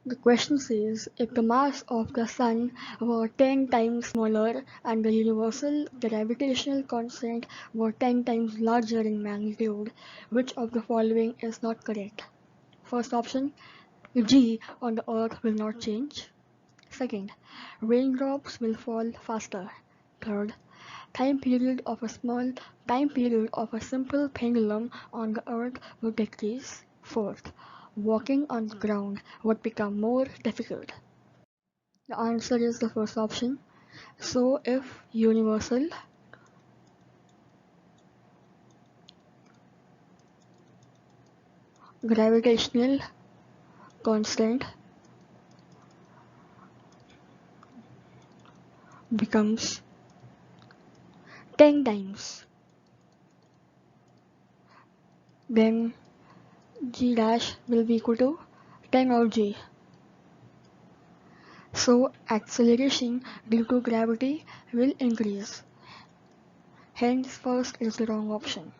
The question says, if the mass of the Sun were 10 times smaller and the universal gravitational constant were 10 times larger in magnitude, which of the following is not correct? First option, G on the Earth will not change. Second, raindrops will fall faster. Third, time period of a simple pendulum on the Earth would decrease. Fourth, walking on the ground would become more difficult. The answer is the first option. So if universal gravitational constant becomes 10 times, then G dash will be equal to 10 of G. So acceleration due to gravity will increase. Hence first is the wrong option.